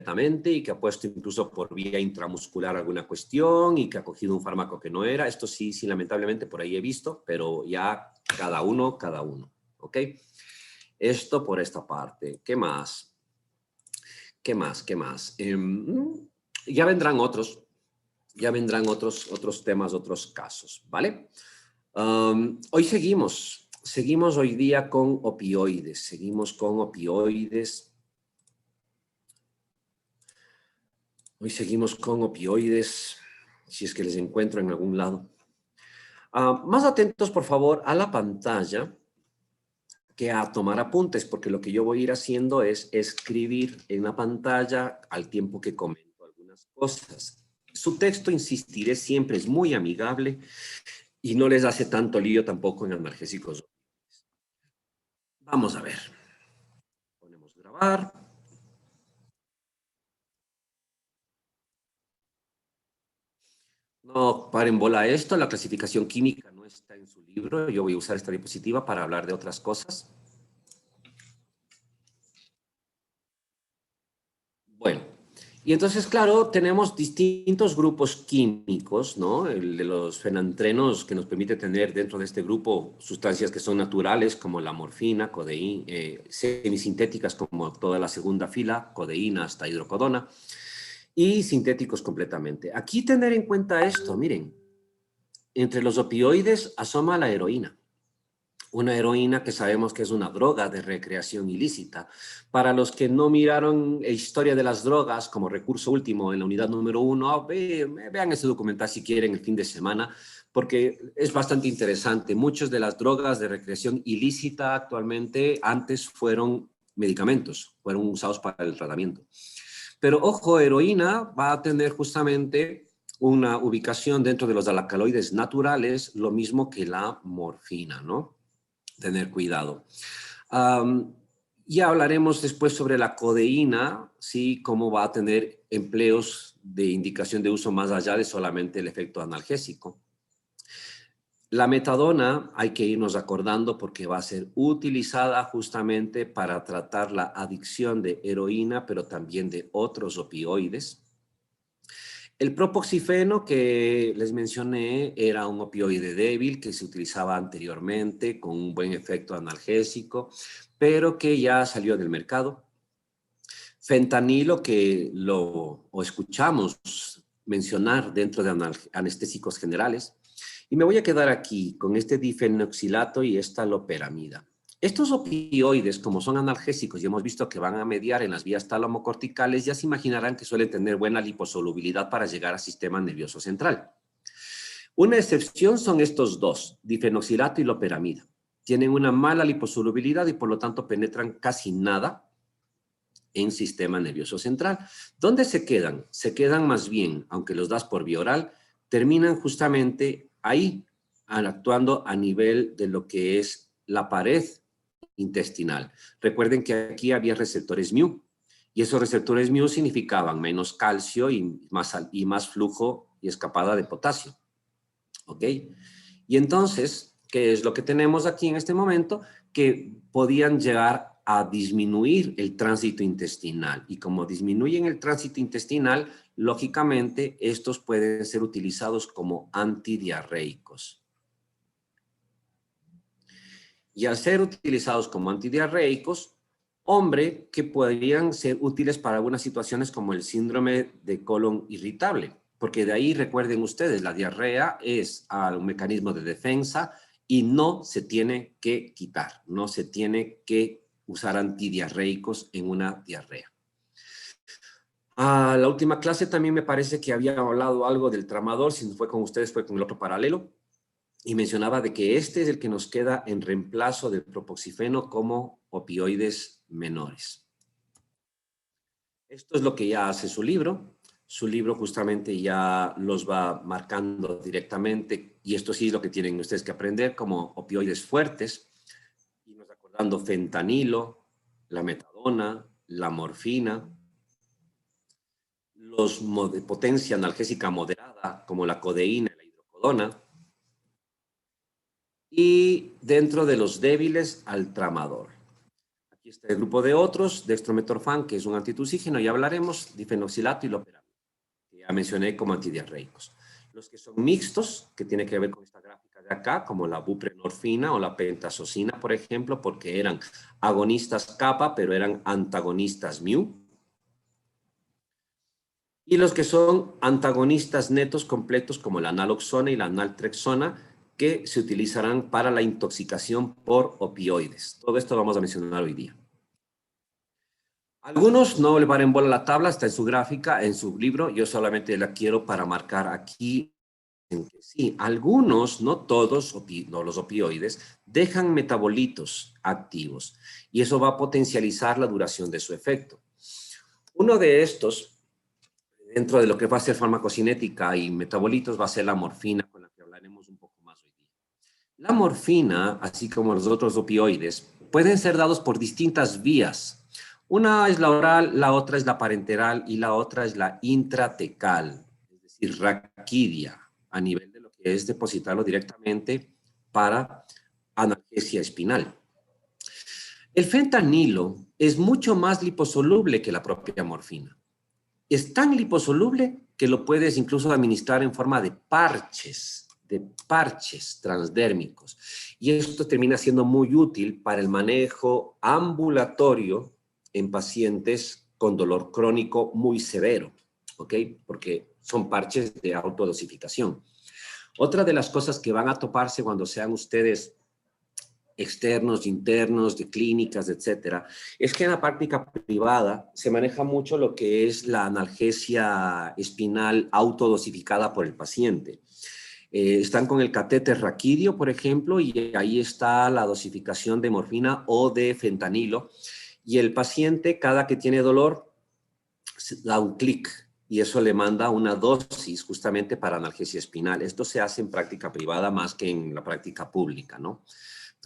completamente y que ha puesto incluso por vía intramuscular alguna cuestión y que ha cogido un fármaco que no era. Esto sí, sí, lamentablemente por ahí he visto, pero ya cada uno, ¿ok? Esto por esta parte. ¿Qué más? ¿Qué más? ¿Qué más? Ya vendrán otros temas, otros casos, ¿vale? Hoy seguimos hoy día con opioides, Hoy seguimos con opioides, si es que les encuentro en algún lado. Más atentos, por favor, a la pantalla que a tomar apuntes, porque lo que yo voy a ir haciendo es escribir en la pantalla al tiempo que comento algunas cosas. Su texto, insistiré, siempre es muy amigable y no les hace tanto lío tampoco en analgésicos. Vamos a ver. Ponemos grabar. No paren bola a esto, la clasificación química no está en su libro. Yo voy a usar esta diapositiva para hablar de otras cosas. Bueno, y entonces, claro, tenemos distintos grupos químicos, ¿no? El de los fenantrenos que nos permite tener dentro de este grupo sustancias que son naturales como la morfina, codeína, semisintéticas como toda la segunda fila, codeína hasta hidrocodona, y sintéticos completamente. Aquí tener en cuenta esto, miren, entre los opioides asoma la heroína. Una heroína que sabemos que es una droga de recreación ilícita. Para los que no miraron Historia de las drogas como recurso último en la unidad número 1, vean ese documental si quieren el fin de semana, porque es bastante interesante. Muchas de las drogas de recreación ilícita actualmente antes fueron medicamentos, fueron usados para el tratamiento. Pero ojo, heroína va a tener justamente una ubicación dentro de los alcaloides naturales, lo mismo que la morfina, ¿no? Tener cuidado. Ya hablaremos después sobre la codeína, ¿sí? Cómo va a tener empleos de indicación de uso más allá de solamente el efecto analgésico. La metadona hay que irnos acordando porque va a ser utilizada justamente para tratar la adicción de heroína, pero también de otros opioides. El propoxifeno que les mencioné era un opioide débil que se utilizaba anteriormente con un buen efecto analgésico, pero que ya salió del mercado. Fentanilo, que lo escuchamos mencionar dentro de anestésicos generales. Y me voy a quedar aquí con este difenoxilato y esta loperamida. Estos opioides, como son analgésicos y hemos visto que van a mediar en las vías talamocorticales, ya se imaginarán que suelen tener buena liposolubilidad para llegar al sistema nervioso central. Una excepción son estos dos, difenoxilato y loperamida. Tienen una mala liposolubilidad y por lo tanto penetran casi nada en sistema nervioso central. ¿Dónde se quedan? Se quedan más bien, aunque los das por vía oral, terminan justamente ahí, actuando a nivel de lo que es la pared intestinal. Recuerden que aquí había receptores mu, y esos receptores mu significaban menos calcio y más flujo y escapada de potasio. ¿Ok? Y entonces, ¿qué es lo que tenemos aquí en este momento? Que podían llegar a disminuir el tránsito intestinal. Y como disminuyen el tránsito intestinal, lógicamente estos pueden ser utilizados como antidiarreicos. Y al ser utilizados como antidiarreicos, hombre, que podrían ser útiles para algunas situaciones como el síndrome de colon irritable, porque de ahí recuerden ustedes, la diarrea es un mecanismo de defensa y no se tiene que quitar, no se tiene que usar antidiarreicos en una diarrea. La última clase también me parece que había hablado algo del tramador, si no fue con ustedes fue con el otro paralelo, y mencionaba de que este es el que nos queda en reemplazo del propoxifeno como opioides menores. Esto es lo que ya hace su libro. Su libro justamente ya los va marcando directamente, y esto sí es lo que tienen ustedes que aprender, como opioides fuertes, y nos acordando fentanilo, la metadona, la morfina, los de potencia analgésica moderada, como la codeína y la hidrocodona, y dentro de los débiles al tramador. Aquí está el grupo de otros, dextrometorfán, que es un antitusígeno, ya hablaremos, difenoxilato y loperamida, que ya mencioné como antidiarreicos. Los que son mixtos, que tiene que ver con esta gráfica de acá, como la buprenorfina o la pentazocina, por ejemplo, porque eran agonistas kappa, pero eran antagonistas mu. Y los que son antagonistas netos completos, como la naloxona y la naltrexona, que se utilizarán para la intoxicación por opioides. Todo esto vamos a mencionar hoy día. Algunos no le paren bola a la tabla, está en su gráfica, en su libro. Yo solamente la quiero para marcar aquí. Sí, algunos, no todos, no los opioides, dejan metabolitos activos y eso va a potencializar la duración de su efecto. Uno de estos, dentro de lo que va a ser farmacocinética y metabolitos, va a ser la morfina, con la que hablaremos un poco más hoy día. La morfina, así como los otros opioides, pueden ser dados por distintas vías. Una es la oral, la otra es la parenteral y la otra es la intratecal, es decir, raquidia, a nivel de lo que es depositarlo directamente para analgesia espinal. El fentanilo es mucho más liposoluble que la propia morfina. Es tan liposoluble que lo puedes incluso administrar en forma de parches transdérmicos. Y esto termina siendo muy útil para el manejo ambulatorio en pacientes con dolor crónico muy severo, ¿ok? Porque son parches de autodosificación. Otra de las cosas que van a toparse cuando sean ustedes externos, internos, de clínicas, etcétera, es que en la práctica privada se maneja mucho lo que es la analgesia espinal autodosificada por el paciente. Están con el catéter raquídeo, por ejemplo, y ahí está la dosificación de morfina o de fentanilo, y el paciente, cada que tiene dolor, da un clic y eso le manda una dosis justamente para analgesia espinal. Esto se hace en práctica privada más que en la práctica pública, ¿no?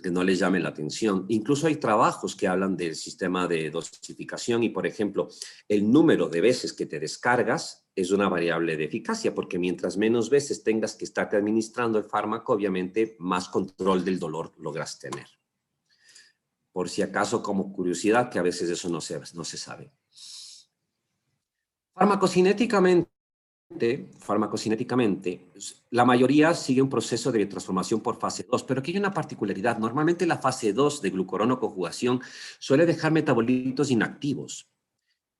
Que no les llame la atención. Incluso hay trabajos que hablan del sistema de dosificación y, por ejemplo, el número de veces que te descargas es una variable de eficacia, porque mientras menos veces tengas que estarte administrando el fármaco, obviamente más control del dolor logras tener. Por si acaso, como curiosidad, que a veces eso no se sabe. Farmacocinéticamente, la mayoría sigue un proceso de transformación por fase 2, pero aquí hay una particularidad. Normalmente la fase 2 de glucuronoconjugación suele dejar metabolitos inactivos.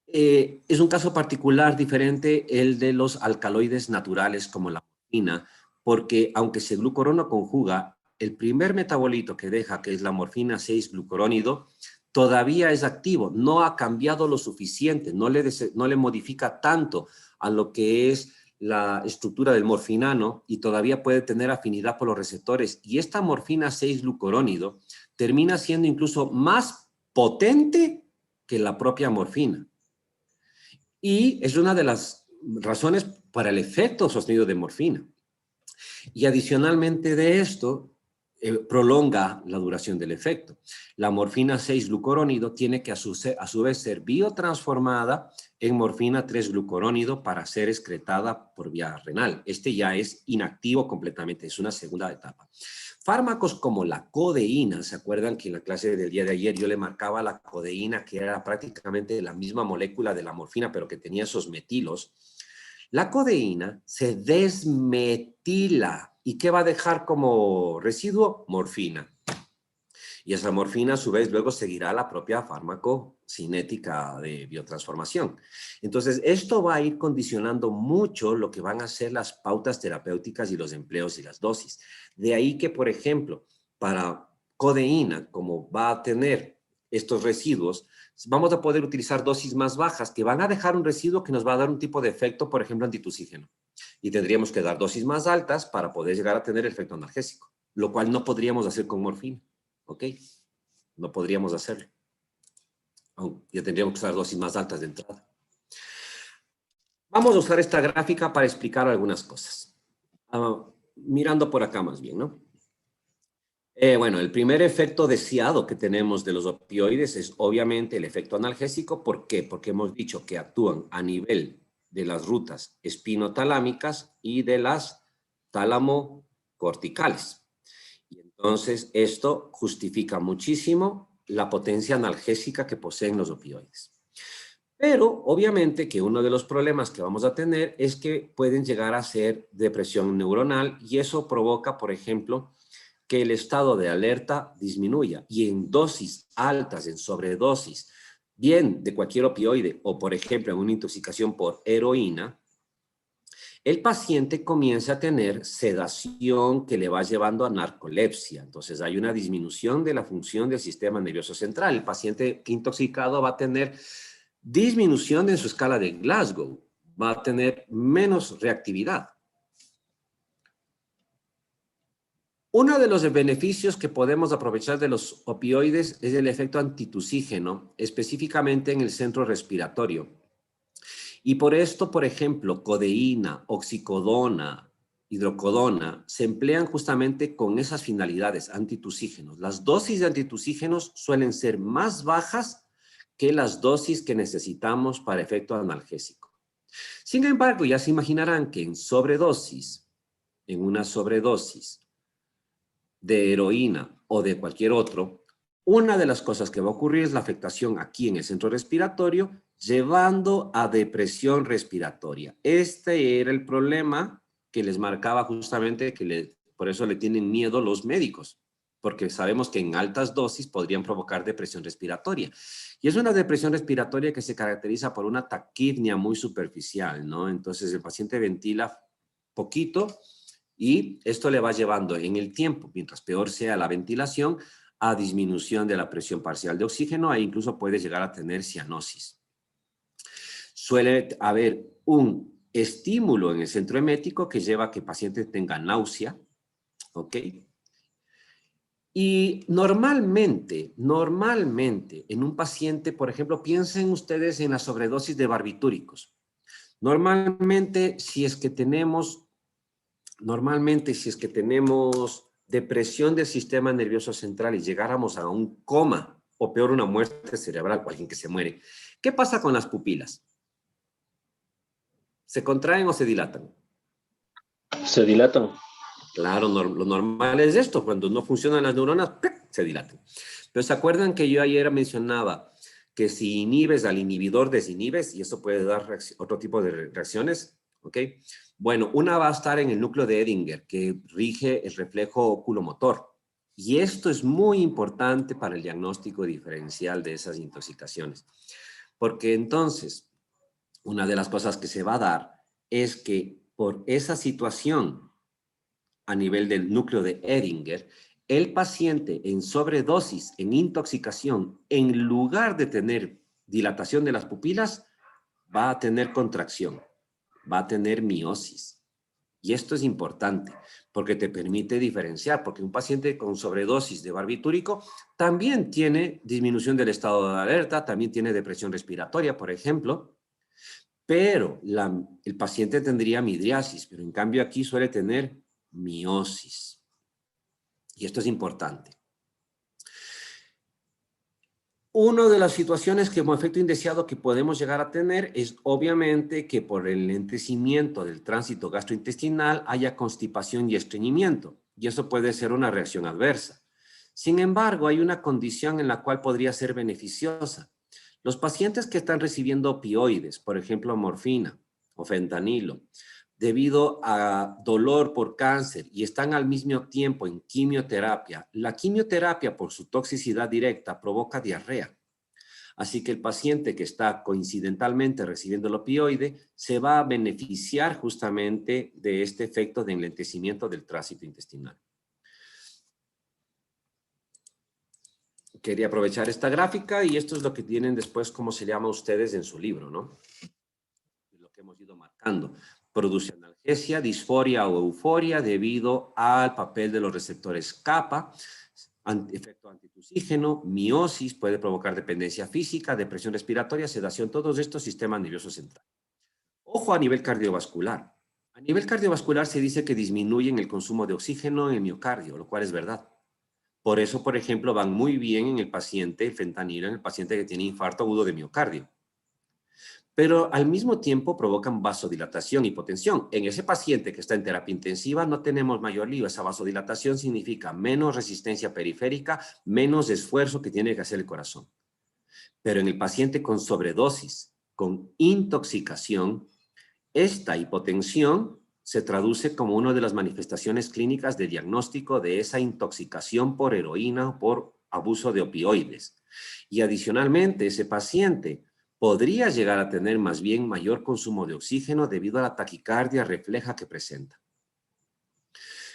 Es un caso particular diferente el de los alcaloides naturales como la morfina, porque aunque se glucuronoconjuga, el primer metabolito que deja, que es la morfina 6-glucurónido, todavía es activo, no ha cambiado lo suficiente, no le modifica tanto a lo que es la estructura del morfinano y todavía puede tener afinidad por los receptores. Y esta morfina 6-glucurónido termina siendo incluso más potente que la propia morfina. Y es una de las razones para el efecto sostenido de morfina. Y adicionalmente de esto, prolonga la duración del efecto. La morfina 6-glucurónido tiene que a su vez ser biotransformada en morfina 3-glucurónido para ser excretada por vía renal. Este ya es inactivo completamente, es una segunda etapa. Fármacos como la codeína, ¿se acuerdan que en la clase del día de ayer yo le marcaba la codeína, que era prácticamente la misma molécula de la morfina, pero que tenía esos metilos? La codeína se desmetila. ¿Y qué va a dejar como residuo? Morfina. Y esa morfina, a su vez, luego seguirá la propia farmacocinética de biotransformación. Entonces, esto va a ir condicionando mucho lo que van a ser las pautas terapéuticas y los empleos y las dosis. De ahí que, por ejemplo, para codeína, como va a tener estos residuos, vamos a poder utilizar dosis más bajas que van a dejar un residuo que nos va a dar un tipo de efecto, por ejemplo, antitusígeno. Y tendríamos que dar dosis más altas para poder llegar a tener efecto analgésico, lo cual no podríamos hacer con morfina. ¿Ok? No podríamos hacerlo. Ya tendríamos que usar dosis más altas de entrada. Vamos a usar esta gráfica para explicar algunas cosas. Mirando por acá más bien, ¿no? Bueno, el primer efecto deseado que tenemos de los opioides es obviamente el efecto analgésico. ¿Por qué? Porque hemos dicho que actúan a nivel de las rutas espinotalámicas y de las tálamo-corticales. Y entonces esto justifica muchísimo la potencia analgésica que poseen los opioides. Pero obviamente que uno de los problemas que vamos a tener es que pueden llegar a ser depresión neuronal y eso provoca, por ejemplo, que el estado de alerta disminuya y en dosis altas, en sobredosis, bien de cualquier opioide o, por ejemplo, en una intoxicación por heroína, el paciente comienza a tener sedación que le va llevando a narcolepsia. Entonces hay una disminución de la función del sistema nervioso central. El paciente intoxicado va a tener disminución en su escala de Glasgow, va a tener menos reactividad. Uno de los beneficios que podemos aprovechar de los opioides es el efecto antitusígeno, específicamente en el centro respiratorio. Y por esto, por ejemplo, codeína, oxicodona, hidrocodona, se emplean justamente con esas finalidades, antitusígenos. Las dosis de antitusígenos suelen ser más bajas que las dosis que necesitamos para efecto analgésico. Sin embargo, ya se imaginarán que en una sobredosis de heroína o de cualquier otro, una de las cosas que va a ocurrir es la afectación aquí en el centro respiratorio, llevando a depresión respiratoria. Este era el problema que les marcaba justamente, por eso le tienen miedo los médicos, porque sabemos que en altas dosis podrían provocar depresión respiratoria. Y es una depresión respiratoria que se caracteriza por una taquipnia muy superficial, ¿no? Entonces el paciente ventila poquito y esto le va llevando en el tiempo, mientras peor sea la ventilación, a disminución de la presión parcial de oxígeno e incluso puede llegar a tener cianosis. Suele haber un estímulo en el centro emético que lleva a que el paciente tenga náusea, ¿ok? Y normalmente, en un paciente, por ejemplo, piensen ustedes en la sobredosis de barbitúricos. Normalmente, si es que tenemos depresión del sistema nervioso central y llegáramos a un coma, o peor, una muerte cerebral, o alguien que se muere, ¿qué pasa con las pupilas? ¿Se contraen o se dilatan? Se dilatan. Claro, lo normal es esto, cuando no funcionan las neuronas, se dilatan. Pero ¿se acuerdan que yo ayer mencionaba que si inhibes al inhibidor, desinhibes, y eso puede dar otro tipo de reacciones? ¿Ok? Bueno, una va a estar en el núcleo de Edinger, que rige el reflejo oculomotor. Y esto es muy importante para el diagnóstico diferencial de esas intoxicaciones. Porque entonces, una de las cosas que se va a dar es que por esa situación a nivel del núcleo de Edinger, el paciente en sobredosis, en intoxicación, en lugar de tener dilatación de las pupilas, va a tener contracción, va a tener miosis. Y esto es importante porque te permite diferenciar, porque un paciente con sobredosis de barbitúrico también tiene disminución del estado de alerta, también tiene depresión respiratoria, por ejemplo, pero el paciente tendría midriasis, pero en cambio aquí suele tener miosis. Y esto es importante. Una de las situaciones que como efecto indeseado que podemos llegar a tener es obviamente que por el lentecimiento del tránsito gastrointestinal haya constipación y estreñimiento. Y eso puede ser una reacción adversa. Sin embargo, hay una condición en la cual podría ser beneficiosa. Los pacientes que están recibiendo opioides, por ejemplo, morfina o fentanilo, debido a dolor por cáncer y están al mismo tiempo en quimioterapia, la quimioterapia por su toxicidad directa provoca diarrea. Así que el paciente que está coincidentalmente recibiendo el opioide se va a beneficiar justamente de este efecto de enlentecimiento del tránsito intestinal. Quería aprovechar esta gráfica y esto es lo que tienen después, como se llama ustedes en su libro, ¿no? Lo que hemos ido marcando. Produce analgesia, disforia o euforia debido al papel de los receptores kappa, efecto antitusígeno, miosis, puede provocar dependencia física, depresión respiratoria, sedación, todos estos sistema nervioso central. Ojo a nivel cardiovascular. A nivel cardiovascular se dice que disminuyen el consumo de oxígeno en el miocardio, lo cual es verdad. Por eso, por ejemplo, van muy bien en el paciente, el fentanilo, en el paciente que tiene infarto agudo de miocardio. pero al mismo tiempo provocan vasodilatación, hipotensión. En ese paciente que está en terapia intensiva no tenemos mayor lío. Esa vasodilatación significa menos resistencia periférica, menos esfuerzo que tiene que hacer el corazón. Pero en el paciente con sobredosis, con intoxicación, esta hipotensión se traduce como una de las manifestaciones clínicas de diagnóstico de esa intoxicación por heroína o por abuso de opioides. Y adicionalmente, ese paciente podría llegar a tener más bien mayor consumo de oxígeno debido a la taquicardia refleja que presenta.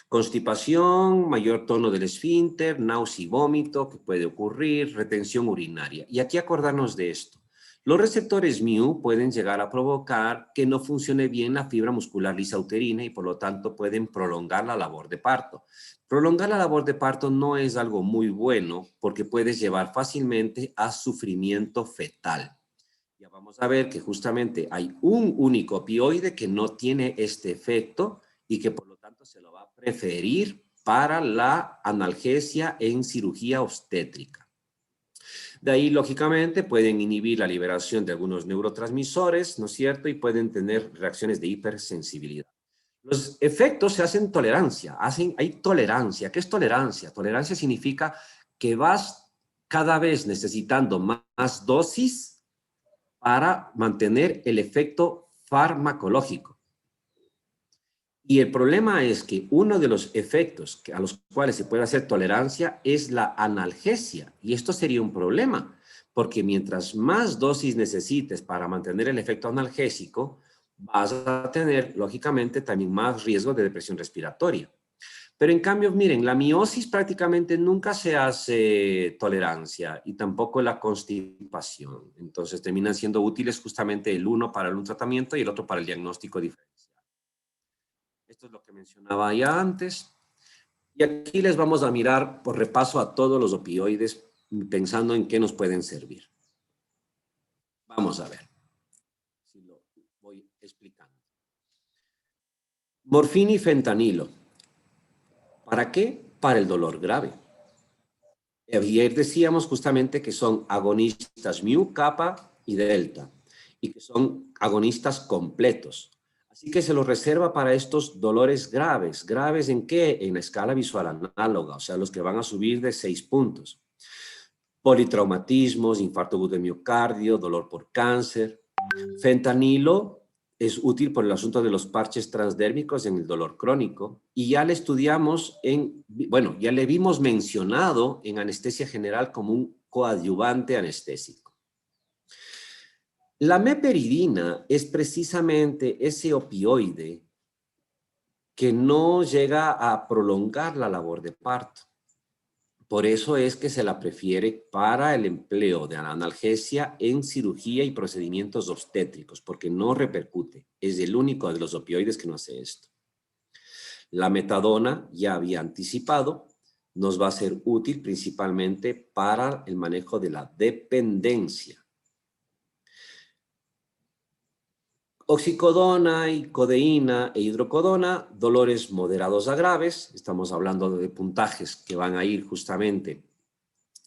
Constipación, mayor tono del esfínter, náusea y vómito que puede ocurrir, retención urinaria. Y aquí acordarnos de esto. Los receptores mu pueden llegar a provocar que no funcione bien la fibra muscular lisa uterina y por lo tanto pueden prolongar la labor de parto. Prolongar la labor de parto no es algo muy bueno porque puede llevar fácilmente a sufrimiento fetal. Ya vamos a ver que justamente hay un único opioide que no tiene este efecto y que por lo tanto se lo va a preferir para la analgesia en cirugía obstétrica. De ahí, lógicamente, pueden inhibir la liberación de algunos neurotransmisores, ¿no es cierto? Y pueden tener reacciones de hipersensibilidad. Los efectos se hacen tolerancia, hay tolerancia. ¿Qué es tolerancia? Tolerancia significa que vas cada vez necesitando más dosis para mantener el efecto farmacológico. Y el problema es que uno de los efectos a los cuales se puede hacer tolerancia es la analgesia. Y esto sería un problema, porque mientras más dosis necesites para mantener el efecto analgésico, vas a tener, lógicamente, también más riesgo de depresión respiratoria. Pero en cambio, miren, la miosis prácticamente nunca se hace tolerancia y tampoco la constipación. Entonces terminan siendo útiles justamente el uno para un tratamiento y el otro para el diagnóstico diferencial. Esto es lo que mencionaba ya antes. Y aquí les vamos a mirar por repaso a todos los opioides pensando en qué nos pueden servir. Vamos a ver si lo voy explicando. Morfina y fentanilo. ¿Para qué? Para el dolor grave. Ayer decíamos justamente que son agonistas mu, kappa y delta, y que son agonistas completos. Así que se los reserva para estos dolores graves. ¿Graves en qué? En la escala visual análoga, o sea, los que van a subir de 6 puntos. Politraumatismos, infarto agudo de miocardio, dolor por cáncer. Fentanilo es útil por el asunto de los parches transdérmicos en el dolor crónico y ya le estudiamos ya le vimos mencionado en anestesia general como un coadyuvante anestésico. La meperidina es precisamente ese opioide que no llega a prolongar la labor de parto. Por eso es que se la prefiere para el empleo de analgesia en cirugía y procedimientos obstétricos, porque no repercute. Es el único de los opioides que no hace esto. La metadona, ya había anticipado, nos va a ser útil principalmente para el manejo de la dependencia. Oxicodona y codeína e hidrocodona, dolores moderados a graves, estamos hablando de puntajes que van a ir justamente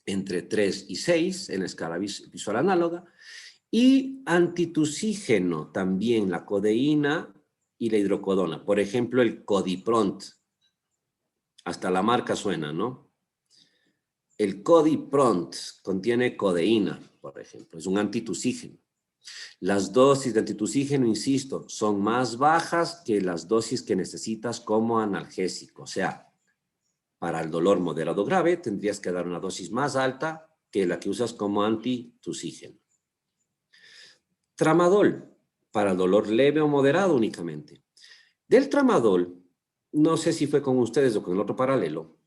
entre 3 y 6 en la escala visual análoga, y antitusígeno también, la codeína y la hidrocodona. Por ejemplo, el Codipront, hasta la marca suena, ¿no? El Codipront contiene codeína, por ejemplo, es un antitusígeno. Las dosis de antitusígeno, insisto, son más bajas que las dosis que necesitas como analgésico. O sea, para el dolor moderado grave tendrías que dar una dosis más alta que la que usas como antitusígeno. Tramadol, para el dolor leve o moderado únicamente. Del tramadol, no sé si fue con ustedes o con el otro paralelo,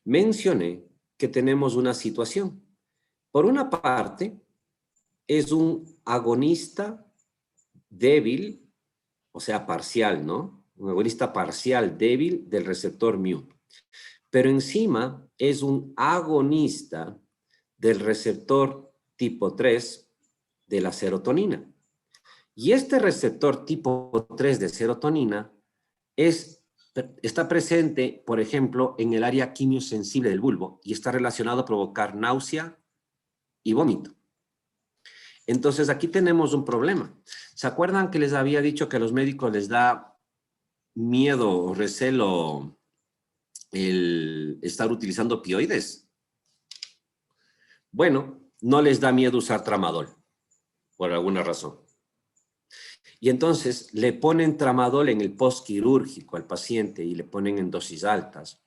mencioné que tenemos una situación. Por una parte, es un agonista débil, o sea, parcial, ¿no? Un agonista parcial débil del receptor mu. Pero encima es un agonista del receptor tipo 3 de la serotonina. Y este receptor tipo 3 de serotonina está presente, por ejemplo, en el área quimiosensible del bulbo y está relacionado a provocar náusea y vómito. Entonces, aquí tenemos un problema. ¿Se acuerdan que les había dicho que a los médicos les da miedo o recelo el estar utilizando opioides? Bueno, no les da miedo usar tramadol, por alguna razón. Y entonces le ponen tramadol en el postquirúrgico al paciente y le ponen en dosis altas.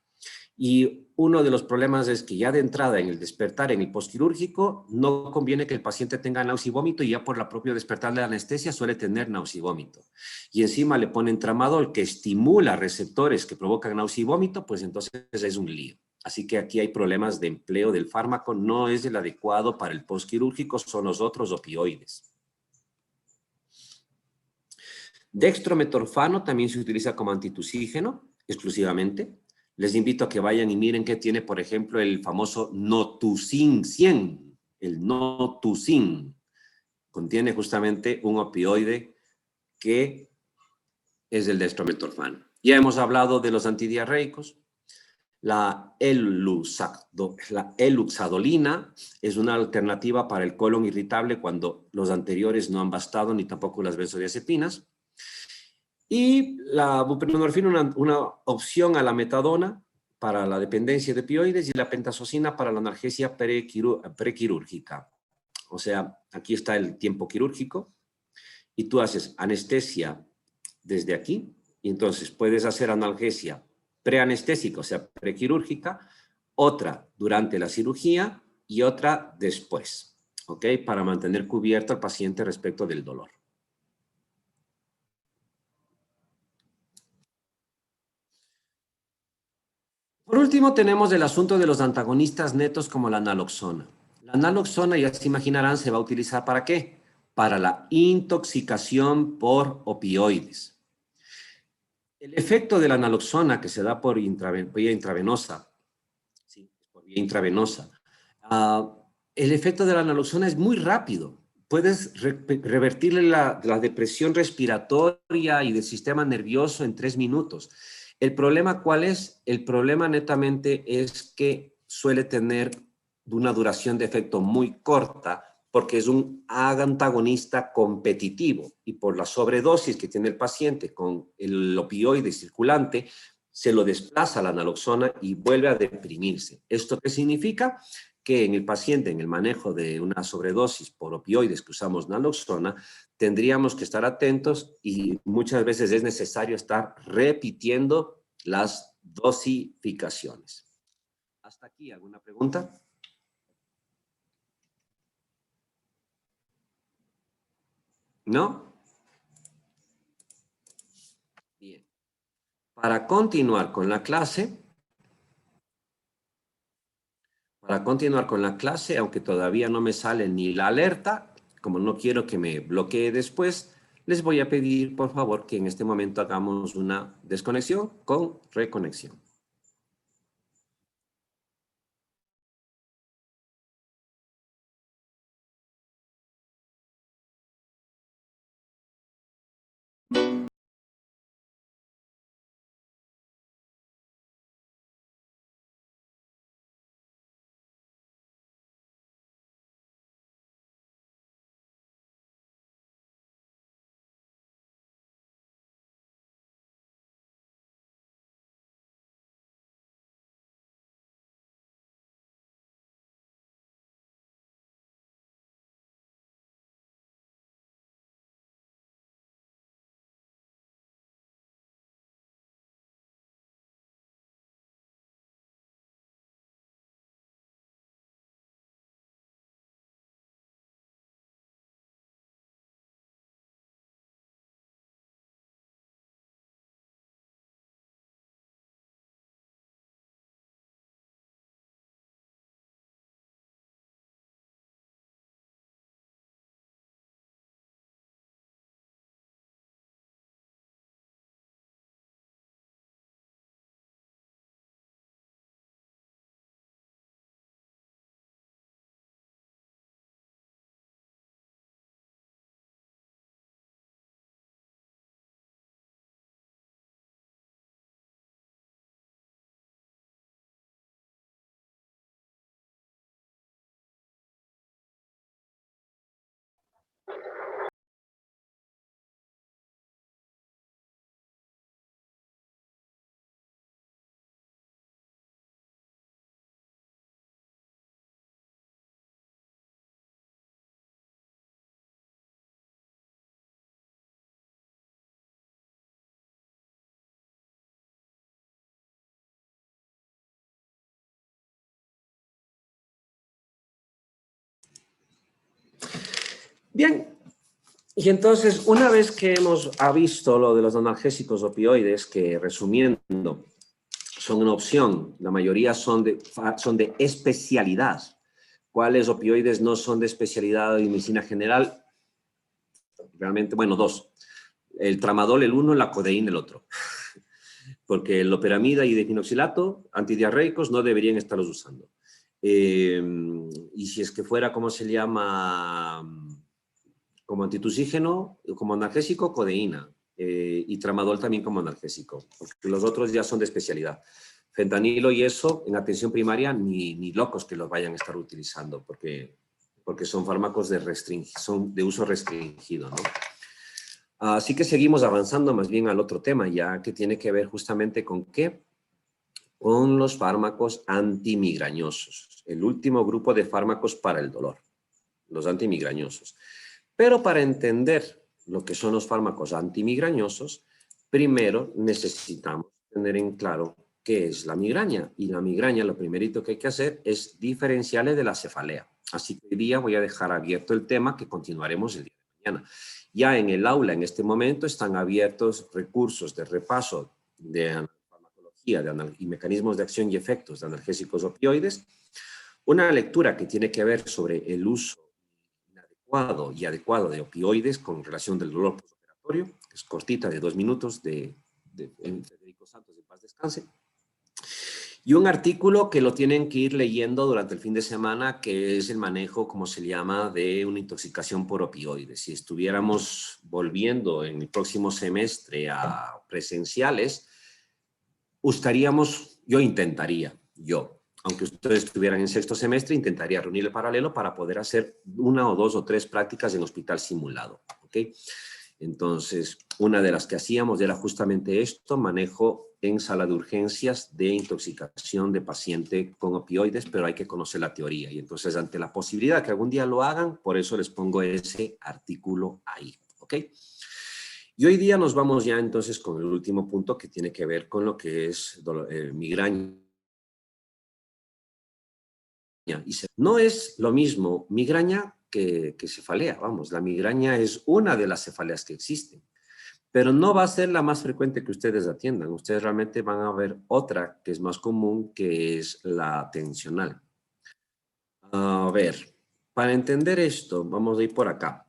Y uno de los problemas es que ya de entrada en el despertar, en el postquirúrgico, no conviene que el paciente tenga náusea y vómito y ya por la propia despertar de la anestesia suele tener náusea y vómito. Y encima le ponen tramadol que estimula receptores que provocan náusea y vómito, pues entonces es un lío. Así que aquí hay problemas de empleo del fármaco, no es el adecuado para el postquirúrgico, son los otros opioides. Dextrometorfano también se utiliza como antitusígeno exclusivamente. Les invito a que vayan y miren qué tiene, por ejemplo, el famoso Notusin 100. El Notusin contiene justamente un opioide que es el dextrometorfano. Ya hemos hablado de los antidiarreicos. La eluxadolina es una alternativa para el colon irritable cuando los anteriores no han bastado, ni tampoco las benzodiazepinas. Y la buprenorfina, una opción a la metadona para la dependencia de opioides y la pentazocina para la analgesia prequirúrgica. O sea, aquí está el tiempo quirúrgico y tú haces anestesia desde aquí y entonces puedes hacer analgesia preanestésica, o sea, prequirúrgica, otra durante la cirugía y otra después, ¿ok? Para mantener cubierto al paciente respecto del dolor. Por último, tenemos el asunto de los antagonistas netos como la naloxona. La naloxona, ya se imaginarán, se va a utilizar ¿para qué? Para la intoxicación por opioides. El efecto de la naloxona que se da por vía intravenosa, sí, por vía intravenosa, el efecto de la naloxona es muy rápido. Puedes revertirle la depresión respiratoria y del sistema nervioso en 3 minutos. ¿El problema cuál es? El problema netamente es que suele tener una duración de efecto muy corta porque es un antagonista competitivo y por la sobredosis que tiene el paciente con el opioide circulante, se lo desplaza la naloxona y vuelve a deprimirse. ¿Esto qué significa? Que en el paciente, en el manejo de una sobredosis por opioides que usamos naloxona, tendríamos que estar atentos y muchas veces es necesario estar repitiendo las dosificaciones. ¿Hasta aquí alguna pregunta? ¿No? Bien. Para continuar con la clase, aunque todavía no me sale ni la alerta, como no quiero que me bloquee después, les voy a pedir, por favor, que en este momento hagamos una desconexión con reconexión. Bien, y entonces una vez que hemos visto lo de los analgésicos opioides, que resumiendo, son una opción, la mayoría son de especialidad. ¿Cuáles opioides no son de especialidad de medicina general? Realmente, bueno, dos. El tramadol, el uno, la codeína, el otro. Porque el loperamida y difenoxilato, antidiarreicos, no deberían estarlos usando. Y si es que fuera, ¿cómo se llama? Como antitusígeno, como analgésico, codeína. Y tramadol también como analgésico, porque los otros ya son de especialidad. Fentanilo y eso, en atención primaria, ni locos que los vayan a estar utilizando, porque son fármacos son de uso restringido, ¿no? Así que seguimos avanzando más bien al otro tema, ya que tiene que ver justamente con qué, con los fármacos antimigrañosos, el último grupo de fármacos para el dolor, los antimigrañosos. Pero para entender lo que son los fármacos antimigrañosos, primero necesitamos tener en claro qué es la migraña. Y la migraña, lo primerito que hay que hacer es diferenciarle de la cefalea. Así que hoy día voy a dejar abierto el tema que continuaremos el día de mañana. Ya en el aula, en este momento, están abiertos recursos de repaso de farmacología y mecanismos de acción y efectos de analgésicos opioides. Una lectura que tiene que ver sobre el uso adecuado de opioides con relación del dolor postoperatorio, que es cortita, de 2 minutos, de Federico Santos, de paz descanse. Y un artículo que lo tienen que ir leyendo durante el fin de semana, que es el manejo, como se llama, de una intoxicación por opioides. Si estuviéramos volviendo en el próximo semestre a presenciales, aunque ustedes estuvieran en sexto semestre, intentaría reunir el paralelo para poder hacer 1 o 2 o 3 prácticas en hospital simulado, ¿ok? Entonces, una de las que hacíamos era justamente esto, manejo en sala de urgencias de intoxicación de paciente con opioides, pero hay que conocer la teoría. Y entonces, ante la posibilidad que algún día lo hagan, por eso les pongo ese artículo ahí, ¿ok? Y hoy día nos vamos ya entonces con el último punto que tiene que ver con lo que es migraña. No es lo mismo migraña que cefalea, vamos, la migraña es una de las cefaleas que existen, pero no va a ser la más frecuente que ustedes atiendan. Ustedes realmente van a ver otra que es más común, que es la tensional. A ver, para entender esto, vamos a ir por acá.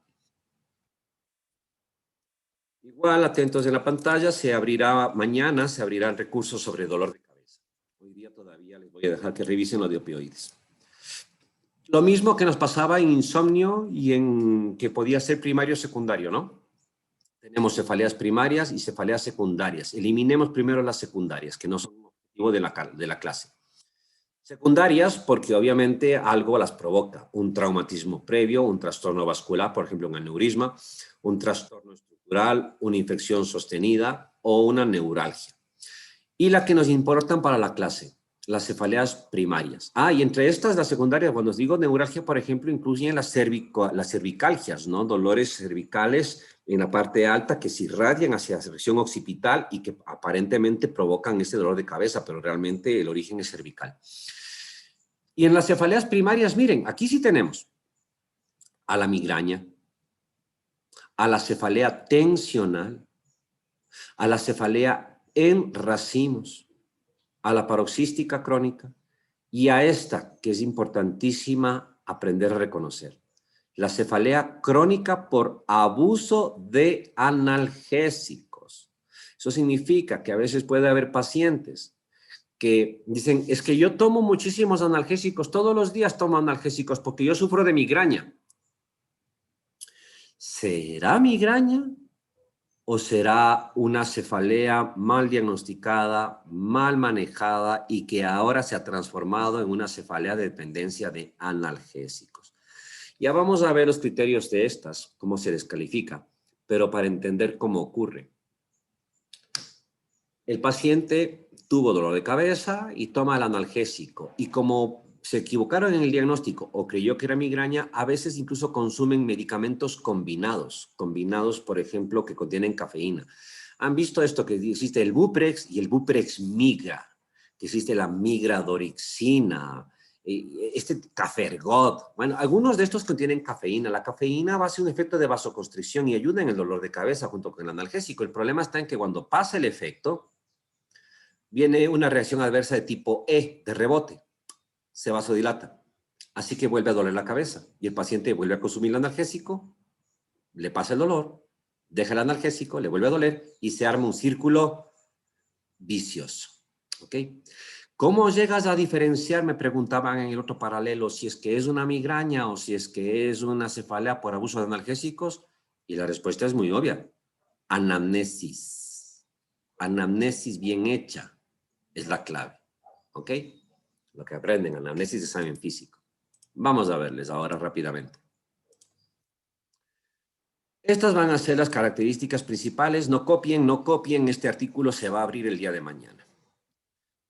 Igual, atentos en la pantalla, mañana se abrirán recursos sobre dolor de cabeza. Hoy día todavía les voy a dejar que revisen lo de opioides. Lo mismo que nos pasaba en insomnio y en que podía ser primario o secundario, ¿no? Tenemos cefaleas primarias y cefaleas secundarias. Eliminemos primero las secundarias, que no son objetivo de la clase. Secundarias porque obviamente algo las provoca. Un traumatismo previo, un trastorno vascular, por ejemplo un aneurisma, un trastorno estructural, una infección sostenida o una neuralgia. Y la que nos importan para la clase, las cefaleas primarias. Y entre estas, las secundarias, cuando os digo neuralgia, por ejemplo, incluyen las cervicalgias, ¿no? Dolores cervicales en la parte alta que se irradian hacia la región occipital y que aparentemente provocan ese dolor de cabeza, pero realmente el origen es cervical. Y en las cefaleas primarias, miren, aquí sí tenemos a la migraña, a la cefalea tensional, a la cefalea en racimos, a la paroxística crónica y a esta, que es importantísima aprender a reconocer, la cefalea crónica por abuso de analgésicos. Eso significa que a veces puede haber pacientes que dicen, es que yo tomo muchísimos analgésicos, todos los días tomo analgésicos porque yo sufro de migraña. ¿Será migraña? ¿O será una cefalea mal diagnosticada, mal manejada y que ahora se ha transformado en una cefalea de dependencia de analgésicos? Ya vamos a ver los criterios de estas, cómo se descalifica, pero para entender cómo ocurre. El paciente tuvo dolor de cabeza y toma el analgésico. Y como se equivocaron en el diagnóstico o creyó que era migraña, a veces incluso consumen medicamentos combinados. Combinados, por ejemplo, que contienen cafeína. ¿Han visto esto? Que existe el Buprex y el Buprex Migra. Que existe la migradorixina, este Cafergot. Bueno, algunos de estos contienen cafeína. La cafeína va a hacer un efecto de vasoconstricción y ayuda en el dolor de cabeza junto con el analgésico. El problema está en que cuando pasa el efecto, viene una reacción adversa de tipo E, de rebote. Se vasodilata. Así que vuelve a doler la cabeza. Y el paciente vuelve a consumir el analgésico, le pasa el dolor, deja el analgésico, le vuelve a doler y se arma un círculo vicioso. ¿Ok? ¿Cómo llegas a diferenciar? Me preguntaban en el otro paralelo si es que es una migraña o si es que es una cefalea por abuso de analgésicos. Y la respuesta es muy obvia. Anamnesis. Anamnesis bien hecha es la clave. ¿Ok? Lo que aprenden, anamnesis de examen físico. Vamos a verles ahora rápidamente. Estas van a ser las características principales. No copien. Este artículo se va a abrir el día de mañana.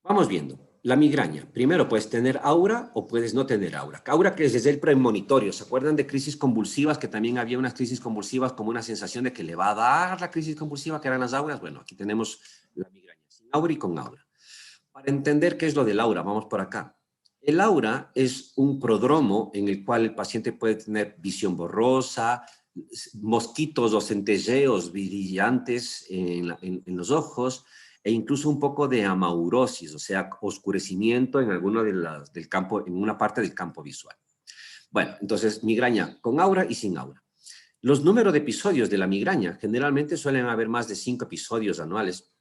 Vamos viendo. La migraña. Primero, puedes tener aura o puedes no tener aura. Aura que es desde el premonitorio. ¿Se acuerdan de crisis convulsivas? Que también había unas crisis convulsivas como una sensación de que le va a dar la crisis convulsiva, que eran las auras. Bueno, aquí tenemos la migraña, sin aura y con aura. Para entender qué es lo del aura, vamos por acá. El aura es un prodromo en el cual el paciente puede tener visión borrosa, mosquitos o centelleos brillantes en los ojos, e incluso un poco de amaurosis, o sea, oscurecimiento en alguno del campo, en una parte del campo visual. Bueno, entonces, migraña con aura y sin aura. Los números de episodios de la migraña generalmente suelen haber más de 5 episodios anuales,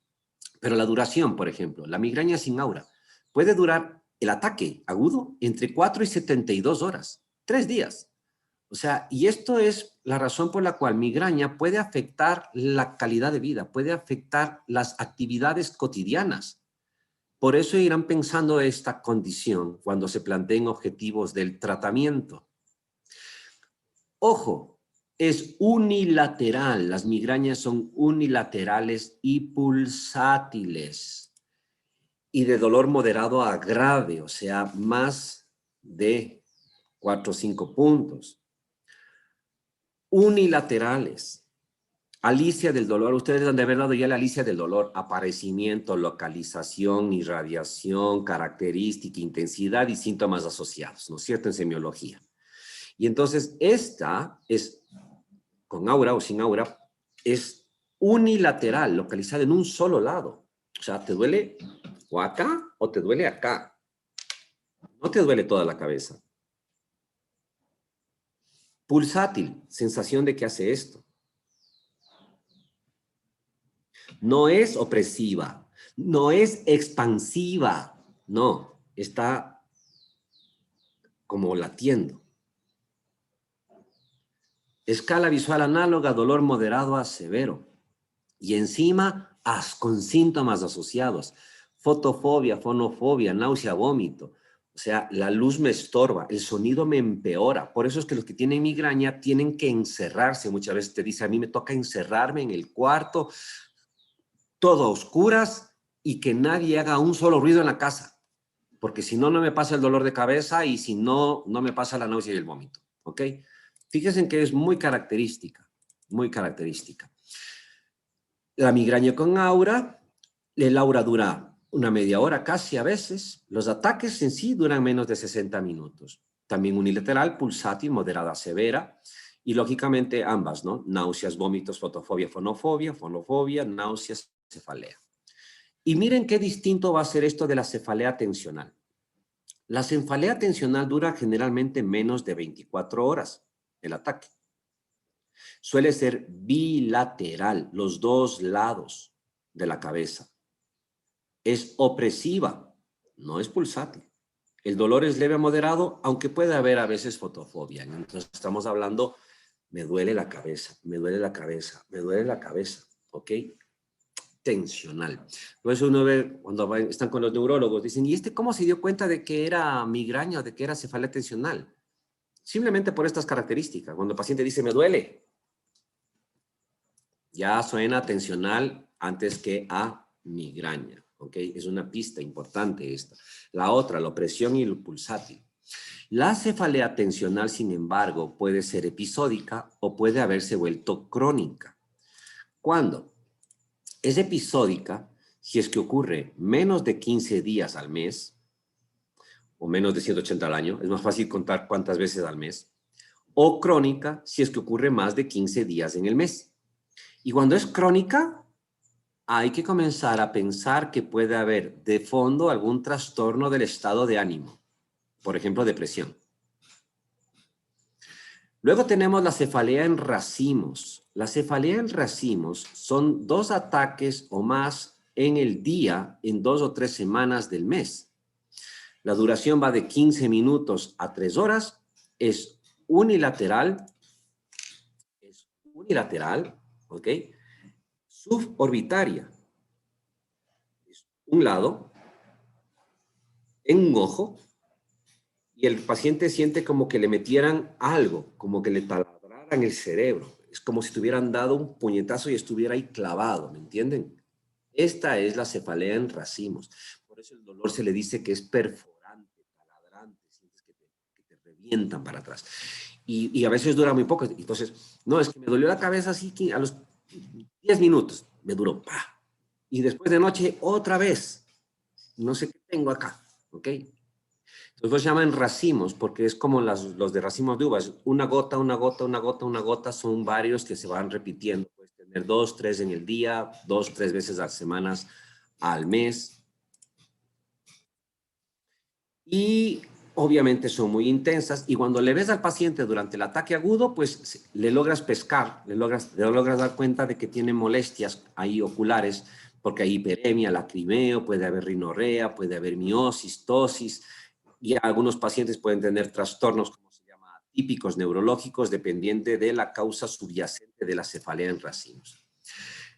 pero la duración, por ejemplo, la migraña sin aura puede durar el ataque agudo entre 4 y 72 horas, 3 días. O sea, y esto es la razón por la cual migraña puede afectar la calidad de vida, puede afectar las actividades cotidianas. Por eso irán pensando esta condición cuando se planteen objetivos del tratamiento. Ojo, es unilateral. Las migrañas son unilaterales y pulsátiles. Y de dolor moderado a grave, o sea, más de 4 o 5 puntos. Unilaterales. Alicia del dolor, ustedes han de haber dado ya la alicia del dolor, aparecimiento, localización, irradiación, característica, intensidad y síntomas asociados, ¿no es cierto? En semiología. Y entonces esta es, con aura o sin aura, es unilateral, localizada en un solo lado. O sea, te duele o acá o te duele acá. No te duele toda la cabeza. Pulsátil, sensación de que hace esto. No es opresiva, no es expansiva, no, está como latiendo. Escala visual análoga, dolor moderado a severo. Y encima, con síntomas asociados. Fotofobia, fonofobia, náusea, vómito. O sea, la luz me estorba, el sonido me empeora. Por eso es que los que tienen migraña tienen que encerrarse. Muchas veces te dice, a mí me toca encerrarme en el cuarto, todo a oscuras y que nadie haga un solo ruido en la casa. Porque si no, no me pasa el dolor de cabeza y si no, no me pasa la náusea y el vómito. ¿Ok? Fíjense que es muy característica, muy característica. La migraña con aura, el aura dura una media hora casi a veces. Los ataques en sí duran menos de 60 minutos. También unilateral, pulsátil, moderada, severa. Y lógicamente ambas, ¿no? Náuseas, vómitos, fotofobia, fonofobia, náuseas, cefalea. Y miren qué distinto va a ser esto de la cefalea tensional. La cefalea tensional dura generalmente menos de 24 horas, el ataque. Suele ser bilateral, los dos lados de la cabeza. Es opresiva, no es pulsátil. El dolor es leve a moderado, aunque puede haber a veces fotofobia. Entonces estamos hablando, me duele la cabeza, me duele la cabeza, me duele la cabeza, ¿ok? Tensional. Por eso uno ve, cuando están con los neurólogos, dicen, ¿y este cómo se dio cuenta de que era migraña o de que era cefalea tensional? Simplemente por estas características. Cuando el paciente dice, me duele, ya suena tensional antes que a migraña. ¿Ok? Es una pista importante esta. La otra, la opresión y el pulsátil. La cefalea tensional, sin embargo, puede ser episódica o puede haberse vuelto crónica. ¿Cuándo? Es episódica si es que ocurre menos de 15 días al mes o menos de 180 al año. Es más fácil contar cuántas veces al mes. O crónica si es que ocurre más de 15 días en el mes. Y cuando es crónica, hay que comenzar a pensar que puede haber de fondo algún trastorno del estado de ánimo. Por ejemplo, depresión. Luego tenemos la cefalea en racimos. La cefalea en racimos son 2 ataques o más en el día en 2 o 3 semanas del mes. La duración va de 15 minutos a 3 horas. Es unilateral, ¿ok? Suborbitaria. Es un lado, en un ojo, y el paciente siente como que le metieran algo, como que le taladraran el cerebro. Es como si tuvieran dado un puñetazo y estuviera ahí clavado, ¿me entienden? Esta es la cefalea en racimos. Por eso el dolor se le dice que es perforante, taladrante, sientes que te revientan para atrás. Y a veces dura muy poco. Entonces, no, es que me dolió la cabeza así que a los 10 minutos me duró, ¡pah! Y después de noche otra vez. No sé qué tengo acá, ¿ok? Entonces se llaman racimos porque es como los de racimos de uvas. Una gota, una gota, una gota, una gota. Son varios que se van repitiendo. Puedes tener 2, 3 en el día, 2, 3 veces a las semanas, al mes. Y obviamente son muy intensas. Y cuando le ves al paciente durante el ataque agudo, pues le logras pescar, le logras dar cuenta de que tiene molestias ahí oculares, porque hay hiperemia, lacrimeo, puede haber rinorrea, puede haber miosis, tosis. Y algunos pacientes pueden tener trastornos, como se llama, típicos neurológicos, dependiente de la causa subyacente de la cefalea en racimos.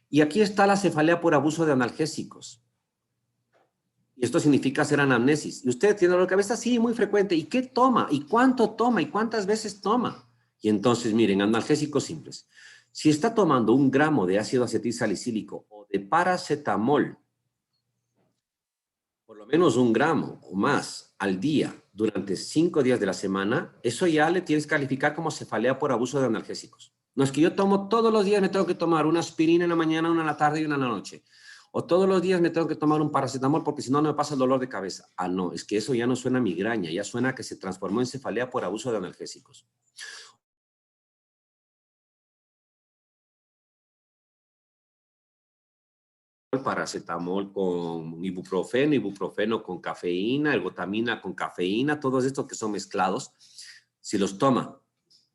Y aquí está la cefalea por abuso de analgésicos. Y esto significa hacer anamnesis. ¿Y usted tiene dolor de cabeza? Sí, muy frecuente. ¿Y qué toma? ¿Y cuánto toma? ¿Y cuántas veces toma? Y entonces, miren, analgésicos simples. Si está tomando 1 gramo de ácido acetilsalicílico o de paracetamol, por lo menos 1 gramo o más al día durante 5 días de la semana, eso ya le tienes que calificar como cefalea por abuso de analgésicos. No es que yo tomo todos los días, me tengo que tomar una aspirina en la mañana, una en la tarde y una en la noche. O todos los días me tengo que tomar un paracetamol porque si no, no me pasa el dolor de cabeza. Ah, no, es que eso ya no suena a migraña, ya suena a que se transformó en cefalea por abuso de analgésicos. Paracetamol con ibuprofeno, ibuprofeno con cafeína, ergotamina con cafeína, todos estos que son mezclados, si los toma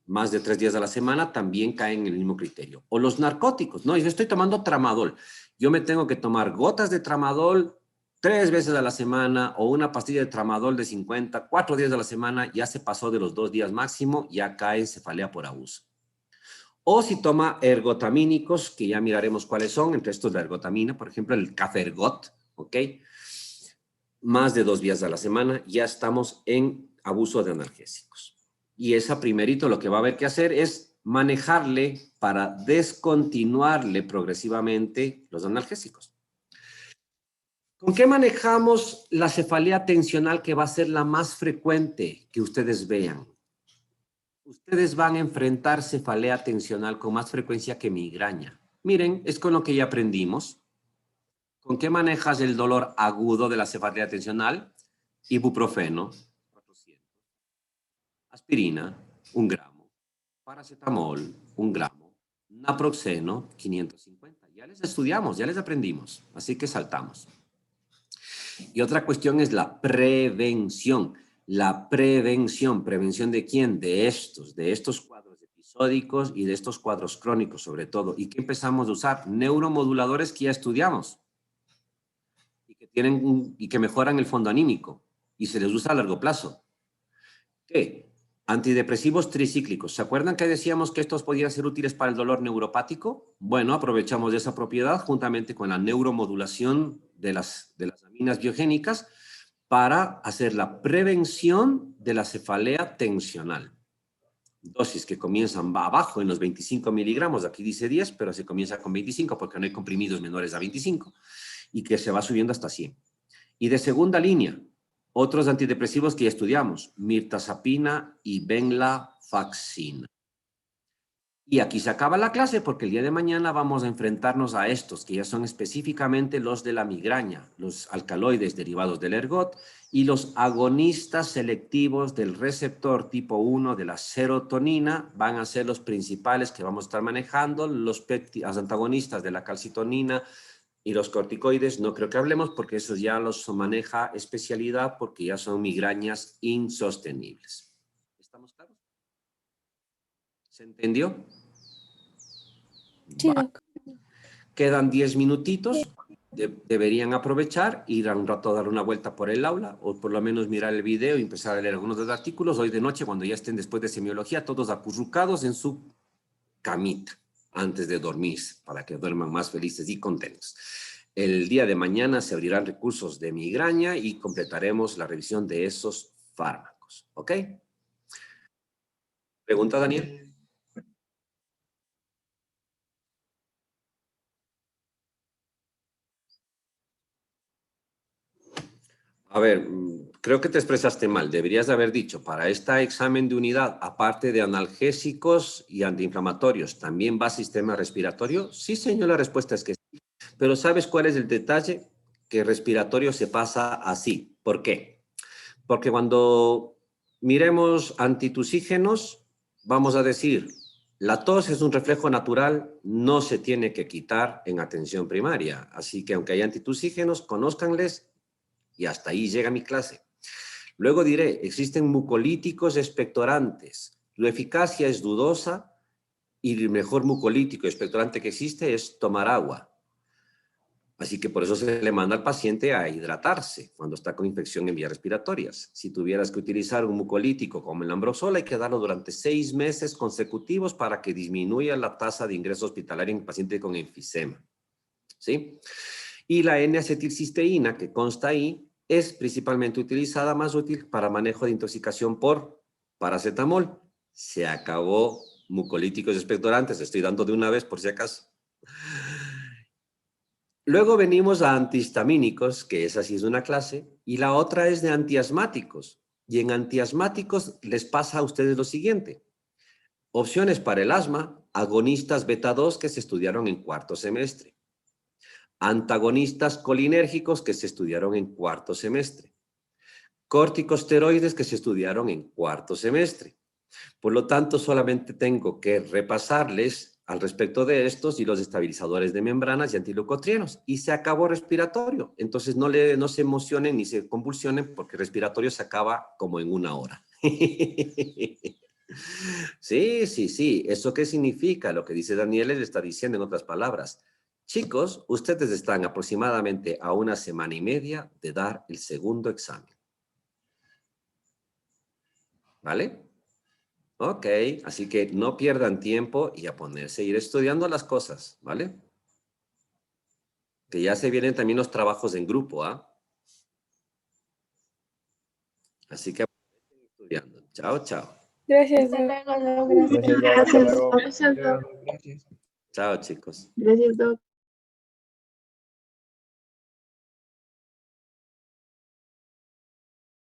más de 3 días a la semana, también caen en el mismo criterio. O los narcóticos, ¿no? Yo estoy tomando tramadol. Yo me tengo que tomar gotas de tramadol 3 veces a la semana o una pastilla de tramadol de 50, 4 días a la semana, ya se pasó de los 2 días máximo, ya cae en cefalea por abuso. O si toma ergotamínicos, que ya miraremos cuáles son, entre estos la ergotamina, por ejemplo, el Cafergot, ¿ok? Más de 2 días a la semana, ya estamos en abuso de analgésicos. Y esa primerito lo que va a haber que hacer es manejarle para descontinuarle progresivamente los analgésicos. ¿Con qué manejamos la cefalea tensional que va a ser la más frecuente que ustedes vean? Ustedes van a enfrentar cefalea tensional con más frecuencia que migraña. Miren, es con lo que ya aprendimos. ¿Con qué manejas el dolor agudo de la cefalea tensional? Ibuprofeno, 400. Aspirina, 1 gramo. Paracetamol, 1 gramo. Naproxeno, 550. Ya les estudiamos, ya les aprendimos. Así que saltamos. Y otra cuestión es la prevención. La prevención. ¿Prevención de quién? De estos cuadros episódicos y de estos cuadros crónicos sobre todo. ¿Y qué empezamos a usar? Neuromoduladores que ya estudiamos y que mejoran el fondo anímico y se les usa a largo plazo. ¿Qué? Antidepresivos tricíclicos. ¿Se acuerdan que decíamos que estos podían ser útiles para el dolor neuropático? Bueno, aprovechamos de esa propiedad juntamente con la neuromodulación de las aminas biogénicas para hacer la prevención de la cefalea tensional. dosis que comienzan abajo en los 25 miligramos, aquí dice 10, pero se comienza con 25 porque no hay comprimidos menores a 25 y que se va subiendo hasta 100. Y de segunda línea, otros antidepresivos que ya estudiamos, mirtazapina y venlafaxina. Y aquí se acaba la clase porque el día de mañana vamos a enfrentarnos a estos, que ya son específicamente los de la migraña, los alcaloides derivados del ergot y los agonistas selectivos del receptor tipo 1 de la serotonina van a ser los principales que vamos a estar manejando, los antagonistas de la calcitonina y los corticoides, no creo que hablemos porque esos ya los maneja especialidad porque ya son migrañas insostenibles. ¿Estamos claros? ¿Se entendió? Sí, Vale. doc. Quedan 10 minutitos, deberían aprovechar, ir a un rato a dar una vuelta por el aula, o por lo menos mirar el video y empezar a leer algunos de los artículos. Hoy de noche, cuando ya estén después de semiología, todos acurrucados en su camita, antes de dormir, para que duerman más felices y contentos. El día de mañana se abrirán recursos de migraña y completaremos la revisión de esos fármacos. ¿Ok? ¿Pregunta, Daniel? A ver, creo que te expresaste mal. Deberías de haber dicho, para este examen de unidad, aparte de analgésicos y antiinflamatorios, ¿también va sistema respiratorio? Sí, señor, la respuesta es que sí. Pero ¿sabes cuál es el detalle? Que respiratorio se pasa así. ¿Por qué? Porque cuando miremos antitusígenos, vamos a decir, la tos es un reflejo natural, no se tiene que quitar en atención primaria. Así que aunque haya antitusígenos, conózcanles y hasta ahí llega mi clase. Luego diré, existen mucolíticos expectorantes. La eficacia es dudosa y el mejor mucolítico expectorante que existe es tomar agua. Así que por eso se le manda al paciente a hidratarse cuando está con infección en vías respiratorias. Si tuvieras que utilizar un mucolítico como el Ambroxol, hay que darlo durante 6 meses consecutivos para que disminuya la tasa de ingreso hospitalario en paciente con enfisema. ¿Sí? Y la N-acetilcisteína, que consta ahí, es principalmente utilizada, más útil para manejo de intoxicación por paracetamol. Se acabó mucolíticos expectorantes, estoy dando de una vez por si acaso. Luego venimos a antihistamínicos, que esa sí es una clase, y la otra es de antiasmáticos. Y en antiasmáticos les pasa a ustedes lo siguiente. Opciones para el asma, agonistas beta-2 que se estudiaron en cuarto semestre. Antagonistas colinérgicos que se estudiaron en cuarto semestre. Corticosteroides que se estudiaron en cuarto semestre. Por lo tanto, solamente tengo que repasarles al respecto de estos y los estabilizadores de membranas y antileucotrienos. Y se acabó respiratorio. Entonces no se emocionen ni se convulsionen porque respiratorio se acaba como en 1 hora. Sí, sí, sí. ¿Eso qué significa? Lo que dice Daniel le está diciendo en otras palabras. Chicos, ustedes están aproximadamente a 1 semana y media de dar el segundo examen. ¿Vale? Ok, así que no pierdan tiempo y a ponerse a ir estudiando las cosas, ¿vale? Que ya se vienen también los trabajos en grupo, ¿ah? Así que estudiando. Chao, chao. Gracias, doc. Gracias, Doc. Hasta luego. Gracias, Doc. Chao, chicos. Gracias, Doc.